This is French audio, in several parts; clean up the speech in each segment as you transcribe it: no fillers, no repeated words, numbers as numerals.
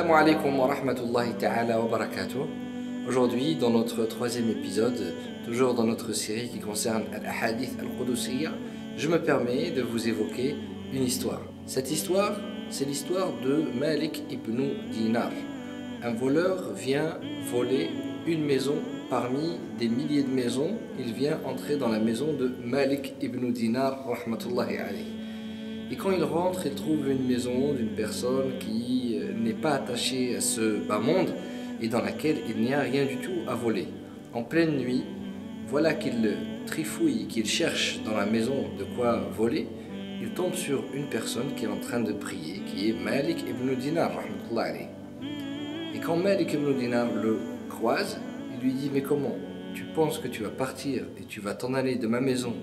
Assalamu alaikum wa rahmatullahi ta'ala wa barakatuh. Aujourd'hui, dans notre troisième épisode, toujours dans notre série qui concerne Al-Ahadith Al-Qudusiyya, je me permets de vous évoquer une histoire. Cette histoire, c'est l'histoire de Malik ibn Dinar. Un voleur vient voler une maison parmi des milliers de maisons. Il vient entrer dans la maison de Malik ibn Dinar, rahmatullahi alayhi. Et quand il rentre, il trouve une maison d'une personne qui n'est pas attachée à ce bas monde et dans laquelle il n'y a rien du tout à voler. En pleine nuit, voilà qu'il trifouille, qu'il cherche dans la maison de quoi voler. Il tombe sur une personne qui est en train de prier, qui est Malik ibn Dinar, rahmatullahi alayhi. Et quand Malik ibn Dinar le croise, il lui dit: mais comment tu penses que tu vas partir et tu vas t'en aller de ma maison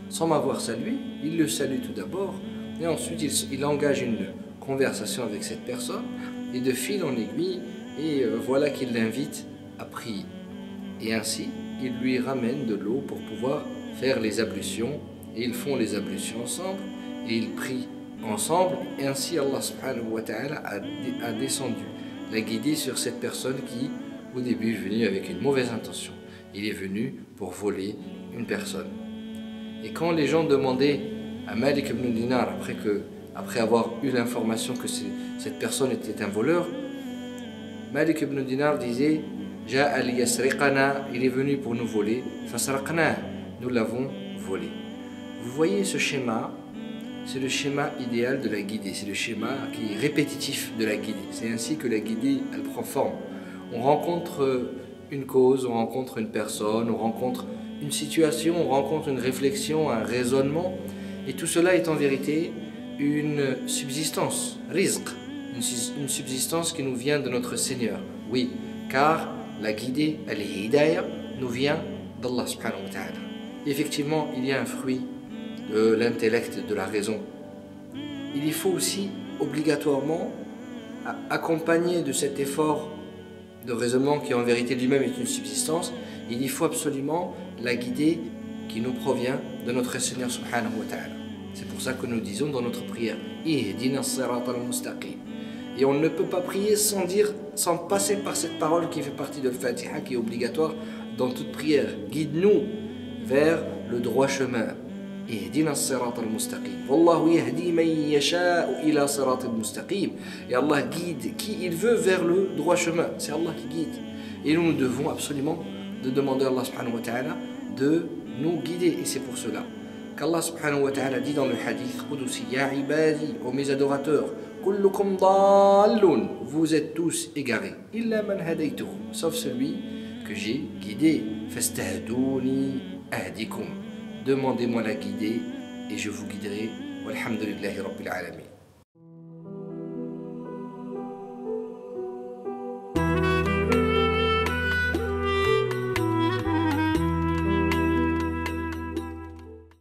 sans m'avoir salué? Il le salue tout d'abord. Et ensuite, il engage une conversation avec cette personne, et de fil en aiguille, et voilà qu'il l'invite à prier. Et ainsi, il lui ramène de l'eau pour pouvoir faire les ablutions, et ils font les ablutions ensemble, et ils prient ensemble, et ainsi Allah subhanahu wa ta'ala a descendu la guidée sur cette personne qui, au début, est venue avec une mauvaise intention. Il est venu pour voler une personne. Et quand les gens demandaient à Malik ibn Dinar, après avoir eu l'information que cette personne était un voleur, Malik ibn Dinar disait: Ja'a liyasriqana, il est venu pour nous voler, fasraqna, nous l'avons volé. Vous voyez ce schéma, c'est le schéma idéal de la guidée, c'est le schéma qui est répétitif de la guidée. C'est ainsi que la guidée, elle prend forme. On rencontre une cause, on rencontre une personne, on rencontre une situation, on rencontre une réflexion, un raisonnement. Et tout cela est en vérité une subsistance, rizq, une subsistance qui nous vient de notre Seigneur. Oui, car la guidée, al-hidayah, nous vient d'Allah subhanahu wa ta'ala. Effectivement, il y a un fruit de l'intellect, de la raison. Il y faut aussi obligatoirement accompagner de cet effort de raisonnement qui en vérité lui-même est une subsistance, il y faut absolument la guidée qui nous provient de notre Seigneur subhanahu wa ta'ala. C'est pour ça que nous disons dans notre prière: Ihdina as-sirata al-mustaqim. Et on ne peut pas prier sans passer par cette parole qui fait partie de Fatiha, qui est obligatoire dans toute prière. Guide-nous vers le droit chemin. Ihdina as-sirata al-mustaqim. Wallahu yahdi man yasha'u ila sirata al-mustaqim. Et Allah guide qui il veut vers le droit chemin. C'est Allah qui guide. Et nous devons absolument demander à Allah subhanahu wa ta'ala de nous guider. Et c'est pour cela qu'Allah subhanahu wa ta'ala dit dans le hadith Qudusi: Ya ibadi, ô mes adorateurs, kullukum dallun, vous êtes tous égarés, illa man hadaytuhu, sauf celui que j'ai guidé. Fastahduni ahdikum, demandez-moi la guidée et je vous guiderai. Walhamdulillahi rabbil alamin.